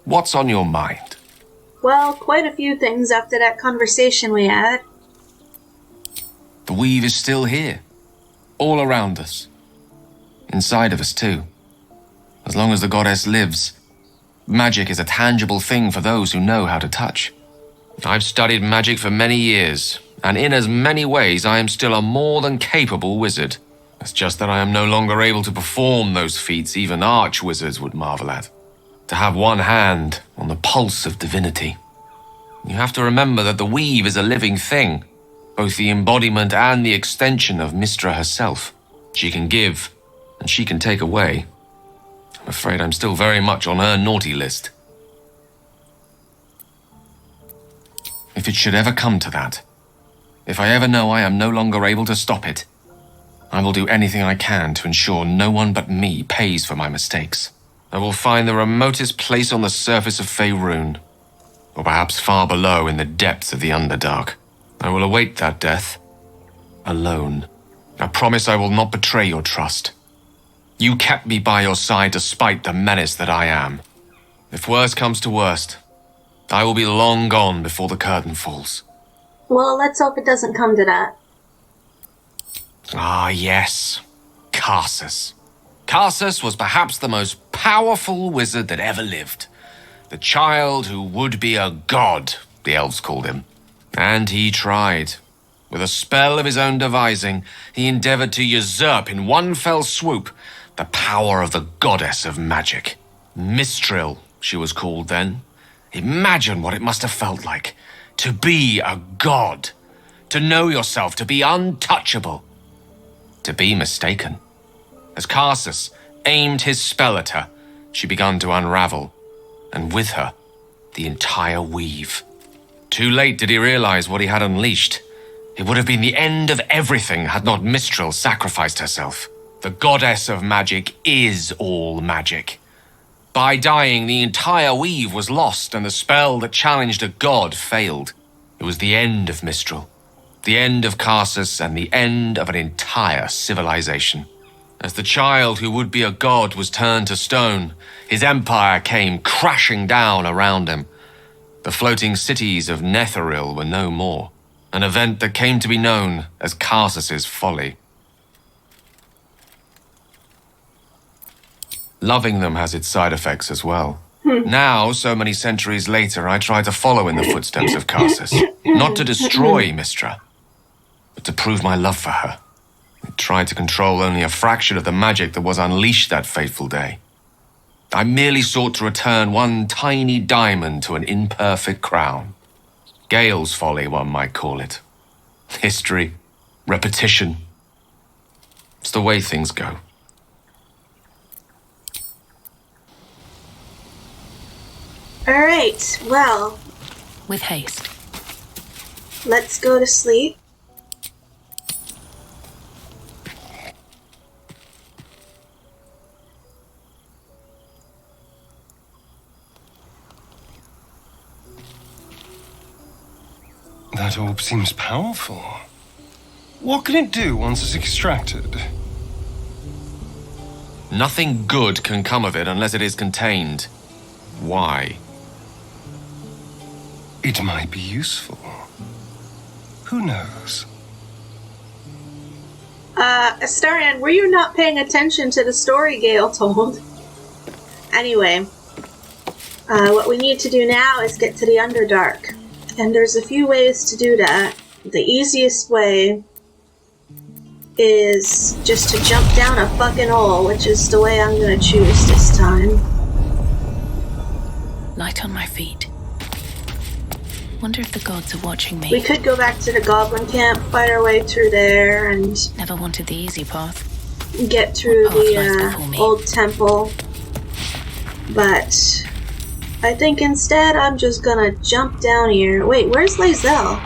What's on your mind? Well, quite a few things after that conversation we had. The weave is still here. All around us. Inside of us, too. As long as the goddess lives, magic is a tangible thing for those who know how to touch. I've studied magic for many years, and in as many ways I am still a more than capable wizard. It's just that I am no longer able to perform those feats even arch-wizards would marvel at. To have one hand on the pulse of divinity. You have to remember that the weave is a living thing, both the embodiment and the extension of Mystra herself. She can give, and she can take away. I'm afraid I'm still very much on her naughty list. If it should ever come to that, if I ever know I am no longer able to stop it, I will do anything I can to ensure no one but me pays for my mistakes. I will find the remotest place on the surface of Faerun, or perhaps far below in the depths of the Underdark. I will await that death, alone. I promise I will not betray your trust. You kept me by your side despite the menace that I am. If worst comes to worst, I will be long gone before the curtain falls. Well, let's hope it doesn't come to that. Ah, yes. Karsus. Karsus was perhaps the most powerful wizard that ever lived. The child who would be a god, the elves called him. And he tried. With a spell of his own devising, he endeavored to usurp in one fell swoop the power of the goddess of magic. Mistril, she was called then. Imagine what it must have felt like to be a god, to know yourself, to be untouchable, to be mistaken. As Karsus aimed his spell at her, she began to unravel, and with her, the entire weave. Too late did he realize what he had unleashed. It would have been the end of everything had not Mistril sacrificed herself. The goddess of magic is all magic. By dying, the entire weave was lost, and the spell that challenged a god failed. It was the end of Mistril, the end of Karsus, and the end of an entire civilization. As the child who would be a god was turned to stone, his empire came crashing down around him. The floating cities of Netheril were no more, an event that came to be known as Karsus's folly. Loving them has its side effects as well. Now, so many centuries later, I try to follow in the footsteps of Karsus, not to destroy Mystra, but to prove my love for her. I tried to control only a fraction of the magic that was unleashed that fateful day. I merely sought to return one tiny diamond to an imperfect crown. Gale's folly, one might call it. History, repetition. It's the way things go. Alright, well, With haste. let's go to sleep. That orb seems powerful. What can it do once it's extracted? Nothing good can come of it unless it is contained. Why? It might be useful. Who knows? Astarion, were you not paying attention to the story Gale told? Anyway, what we need to do now is get to the Underdark. And there's a few ways to do that. The easiest way is just to jump down a fucking hole, which is the way I'm gonna choose this time. Light on my feet. Wonder if the gods are watching me. We could go back to the Goblin Camp, fight our way through there, and Never wanted the easy path. get through What path lies the before me? old temple. But I think instead I'm just gonna jump down here. Wait, where's Lae'zel?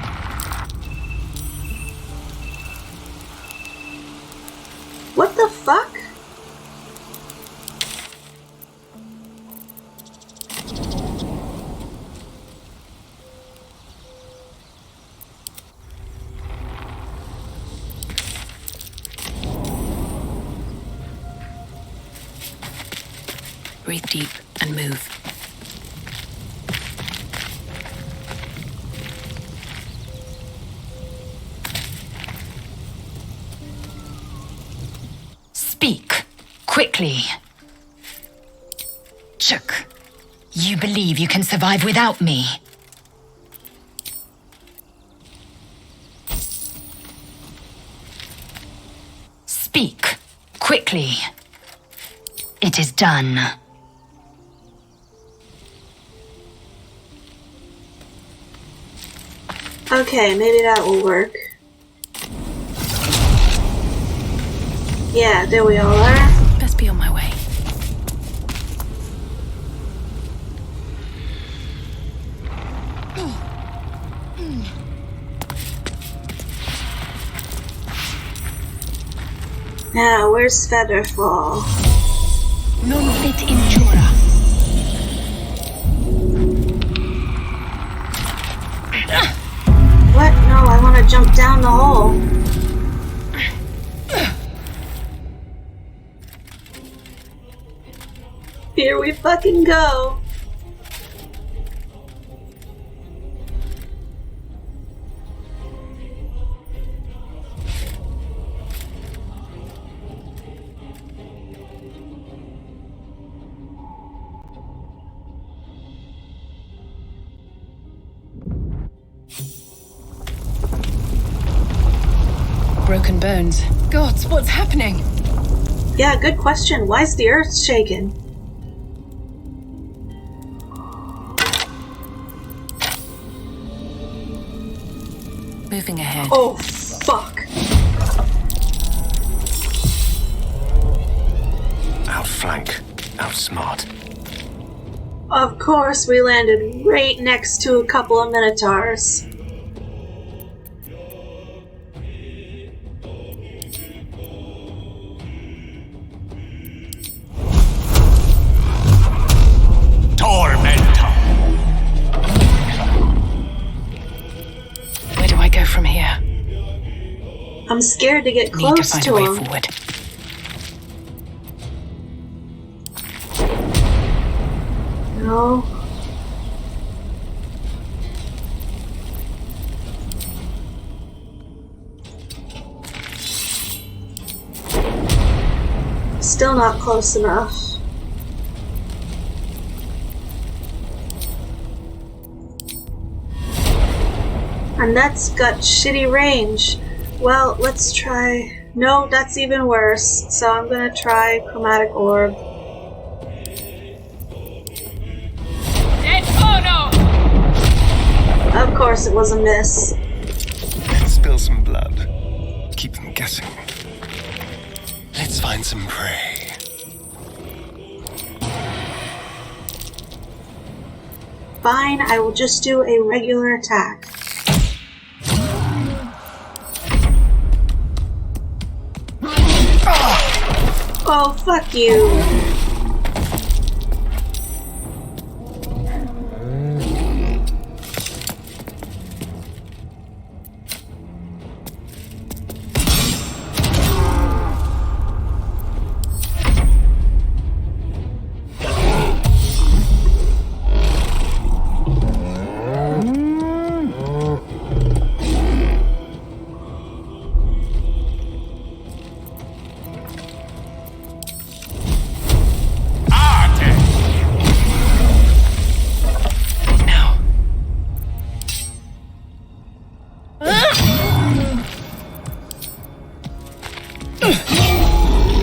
What the fuck? Breathe deep and move. quickly. Chuk, you believe you can survive without me? Speak, quickly. It is done. Okay, maybe that will work. Yeah, there we all are. Best be on my way. Now, where's Featherfall? Non fit injura. What? No, I want to jump down the hole. Here we fucking go. Broken bones. Gods, what's happening? Yeah, good question. Why is the earth shaking? Moving ahead. Oh, fuck. Outflank. Outsmart. Of course, we landed right next to a couple of Minotaurs. Tormentor. Where do I go from here? I'm scared to get Need to close find to a way him. forward. No. Still not close enough. And that's got shitty range. Well, let's try... No, that's even worse. So I'm gonna try Chromatic Orb. Of course it was a miss. Let's spill some blood. Keep them guessing. Let's find some prey. Fine, I will just do a regular attack. Oh, fuck you.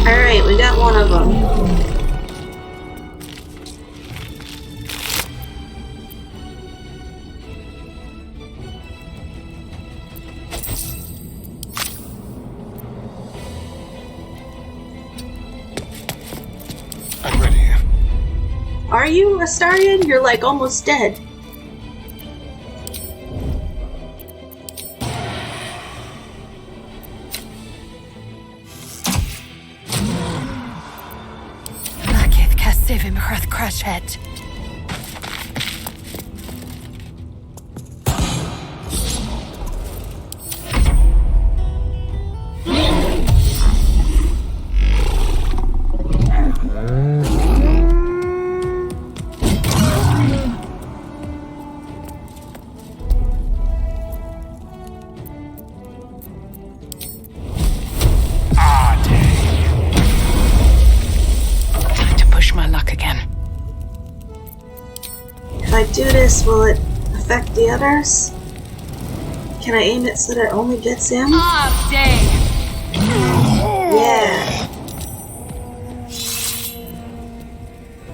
Alright, we got one of them. I'm ready. Are you, Astarion? You're like almost dead. Magith Kasivim Hrath Crashet. I do this, will it affect the others? Can I aim it so that it only gets him? Yeah.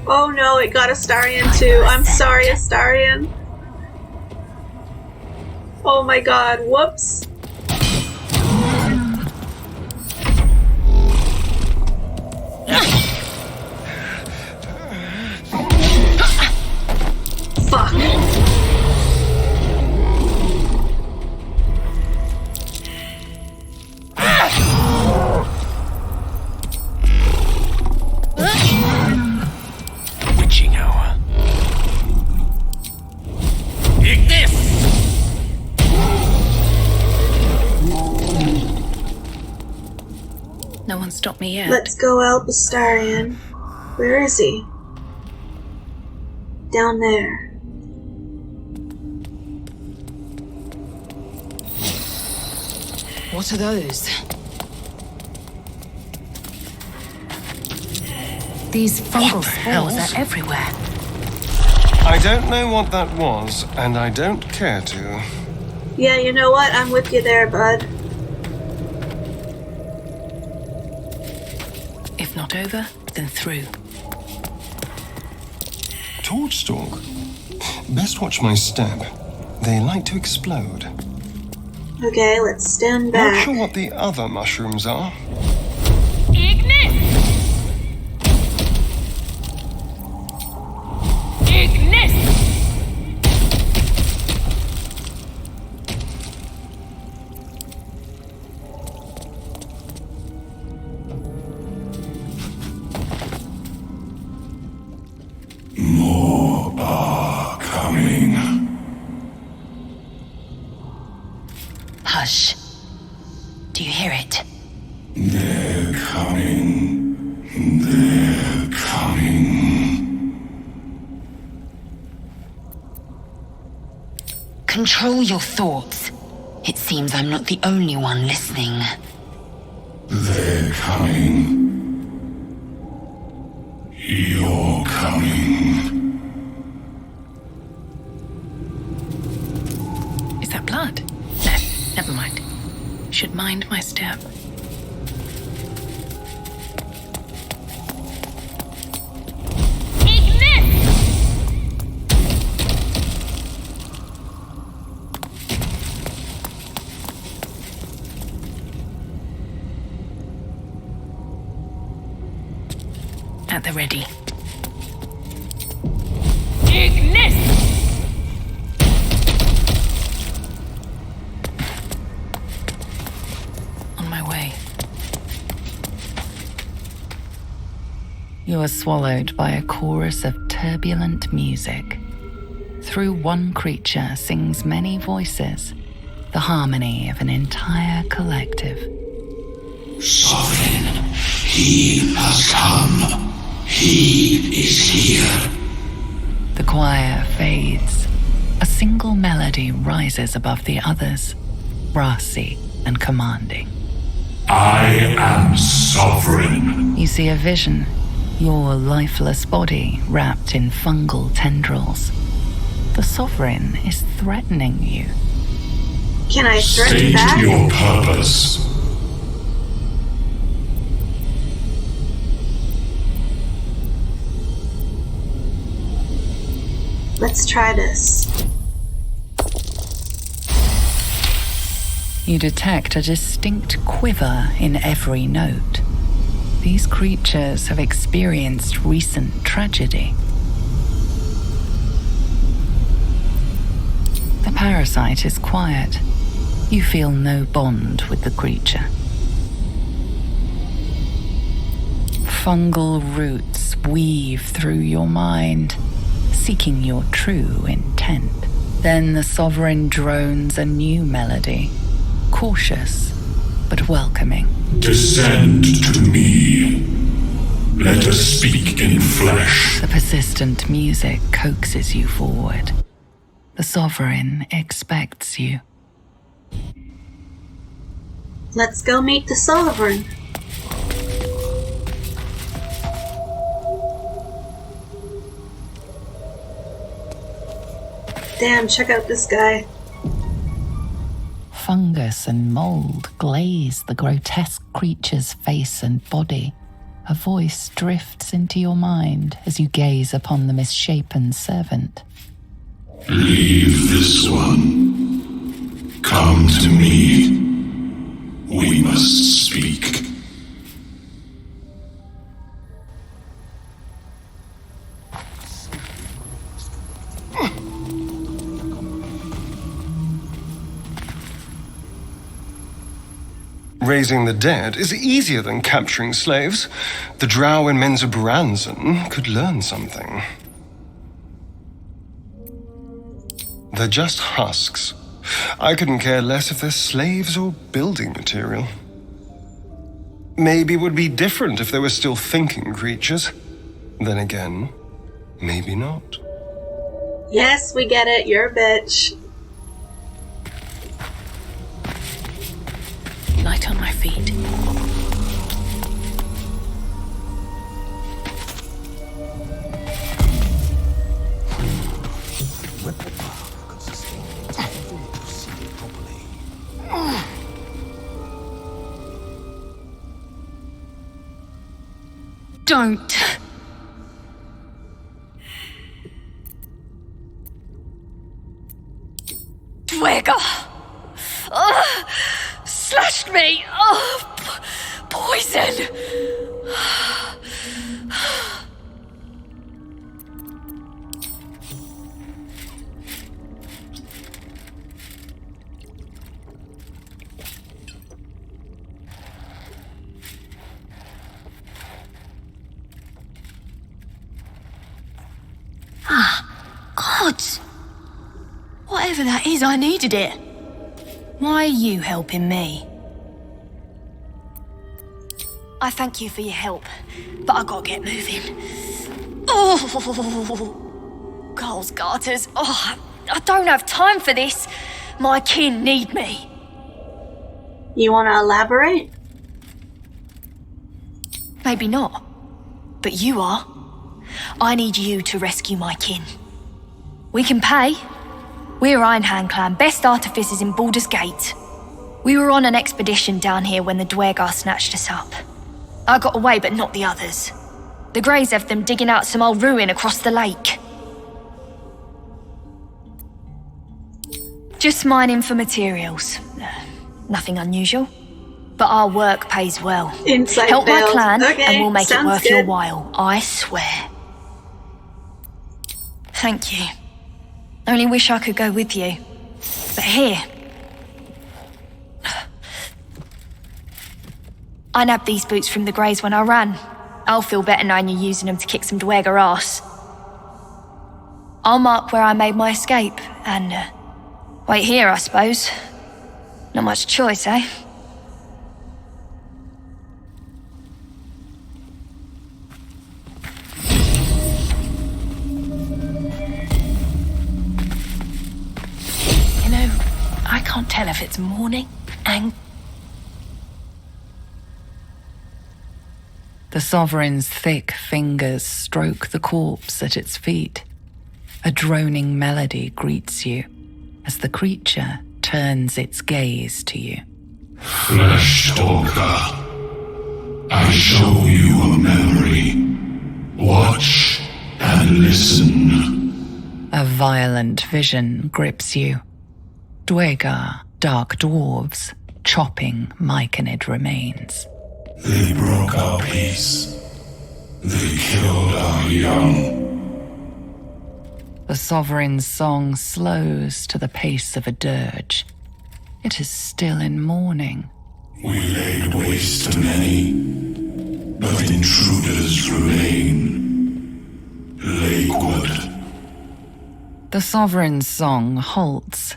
Oh no, it got Astarion too. I'm sorry, Astarion. Oh my god, whoops. Fuck. Witching hour. Ignis! No one stopped me yet. Let's go help Astarion. Where is he? Down there. What are those? These fungal What the spores hells? are everywhere. I don't know what that was, and I don't care to. Yeah, you know what? I'm with you there, bud. If not over, then through. Torchstalk? Best watch my step. They like to explode. Okay, let's stand Not back. sure what the other mushrooms are. More are coming. Hush. Do you hear it? They're coming. They're coming. Control your thoughts. It seems I'm not the only one listening. They're coming. You're coming. Is that blood? No, never mind. Should mind my step. At the ready. On my way. You are swallowed by a chorus of turbulent music. Through one creature sings many voices, the harmony of an entire collective. Sovereign, he has come. He is here. The choir fades. A single melody rises above the others, brassy and commanding. I am sovereign. You see a vision, your lifeless body wrapped in fungal tendrils. The sovereign is threatening you. Can I threaten State back? your purpose. Let's try this. You detect a distinct quiver in every note. These creatures have experienced recent tragedy. The parasite is quiet. You feel no bond with the creature. Fungal roots weave through your mind, seeking your true intent. Then the sovereign drones a new melody, cautious but welcoming. Descend to me. Let us speak in flesh. The persistent music coaxes you forward. The sovereign expects you. Let's go meet the sovereign. Damn, check out this guy. Fungus and mold glaze the grotesque creature's face and body. A voice drifts into your mind as you gaze upon the misshapen servant. Leave this one. Come to me. We must speak. Raising the dead is easier than capturing slaves. The drow in Menzoberranzan could learn something. They're just husks. I couldn't care less if they're slaves or building material. Maybe it would be different if they were still thinking creatures. Then again, maybe not. Yes, we get it. You're a bitch. Light on my feet. Don't. Dwagger! Slashed me! Poison! Gods! Whatever that is, I needed it. Why are you helping me? I thank you for your help, but I gotta get moving. Oh, Carl's garters. Oh, I don't have time for this. My kin need me. You want to elaborate? Maybe not, but you are. I need you to rescue my kin. We can pay. We're Ironhand Clan, best artificers in Baldur's Gate. We were on an expedition down here when the Dwergar snatched us up. I got away, but not the others. The Greys have them digging out some old ruin across the lake. Just mining for materials. Nothing unusual. But our work pays well. Insight Help my failed. clan, Okay, and we'll make it sounds worth good. your while, I swear. Thank you. Only wish I could go with you. But here. I nabbed these boots from the Greys when I ran. I'll feel better knowing you're using them to kick some Dwergar ass. I'll mark where I made my escape, and wait here, I suppose. Not much choice, eh? You know, I can't tell if it's morning and... The Sovereign's thick fingers stroke the corpse at its feet. A droning melody greets you as the creature turns its gaze to you. Flesh Stalker, I show you a memory. Watch and listen. A violent vision grips you. Dwergar, dark dwarves, chopping myconid remains. They broke our peace. They killed our young. The Sovereign's song slows to the pace of a dirge. It is still in mourning. We laid waste to many, but intruders remain. Lakeward. The Sovereign's song halts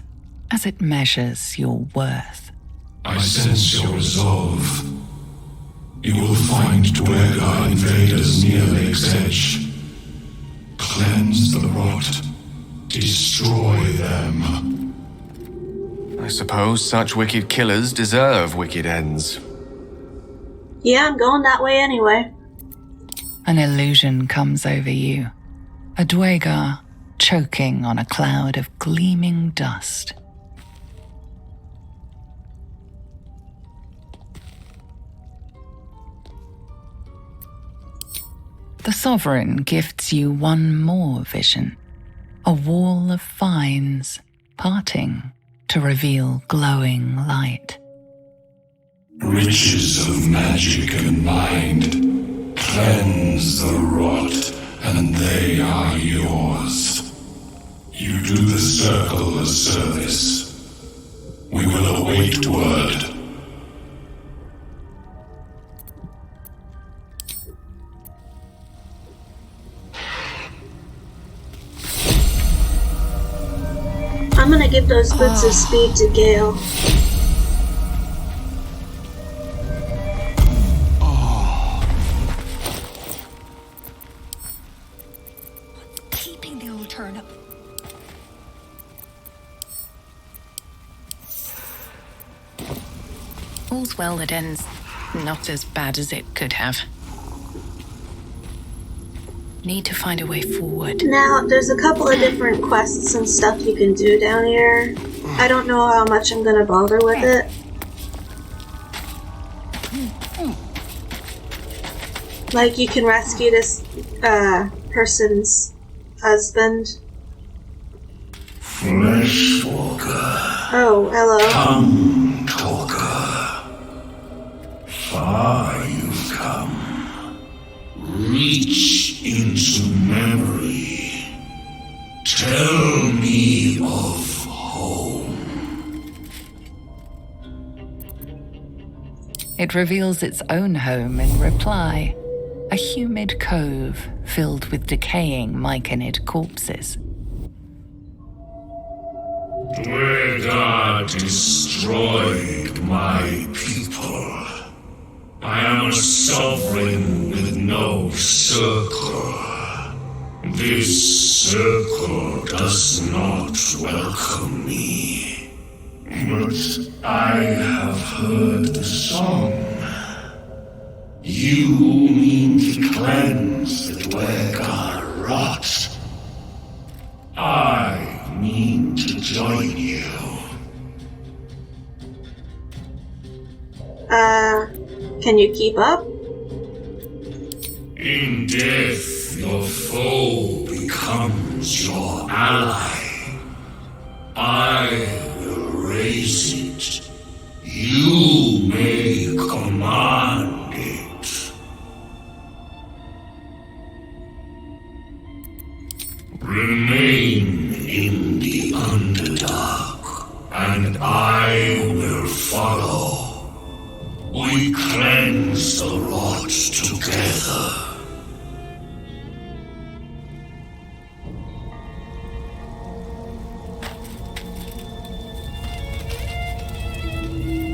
as it measures your worth. I sense your resolve. You will find Dwergar invaders near Lake's Edge. Cleanse the rot. Destroy them. I suppose such wicked killers deserve wicked ends. Yeah, I'm going that way anyway. An illusion comes over you. A Dwergar, choking on a cloud of gleaming dust. The Sovereign gifts you one more vision, a wall of vines parting to reveal glowing light. Riches of magic and mind, cleanse the rot, and they are yours. You do the circle a service. We will await word. I'm gonna give those boots of speed to Gale. Keeping the old turnip. All's well that ends not as bad as it could have. Need to find a way forward. Now, there's a couple of different quests and stuff you can do down here. I don't know how much I'm gonna bother with it. Like, you can rescue this person's husband. Fleshwalker, Oh, hello. tongue talker. Far you've come. Reach into memory. Tell me of home. It reveals its own home in reply, a humid cove filled with decaying myconid corpses. Dwegar destroyed my people. I am a sovereign with no circle. This circle does not welcome me. But I have heard the song. You mean to cleanse the Dwegar rot. I mean to join you. Can you keep up? In death, your foe becomes your ally. I will raise it. You may command it. Remain in the Underdark, and I will follow. We cleanse the rot together.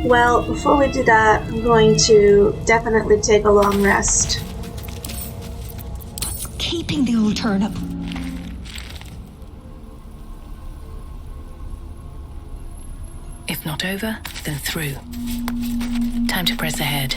Well, before we do that, I'm going to definitely take a long rest. Keeping the old turnip. If not over, then through. Time to press ahead.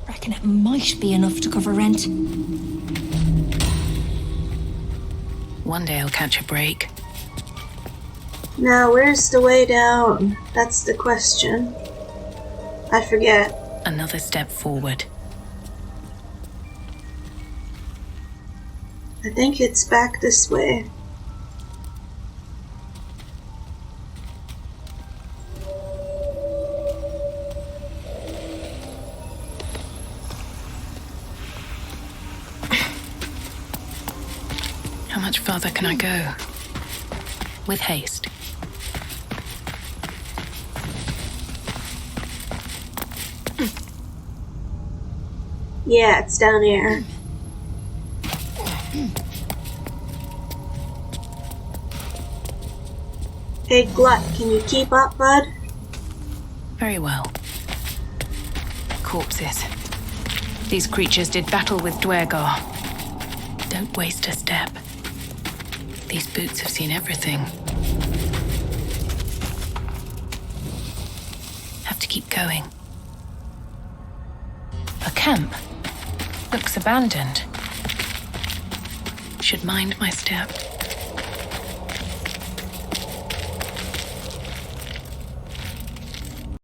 Reckon it might be enough to cover rent. One day I'll catch a break. Now, where's the way down? That's the question. I forget. Another step forward. I think it's back this way. How much farther can I go? With haste. Yeah, it's down here. Hey, Glut, can you keep up, bud? Very well. Corpses. These creatures did battle with Dwegar. Don't waste a step. These boots have seen everything. Have to keep going. A camp. Looks abandoned. Should mind my step.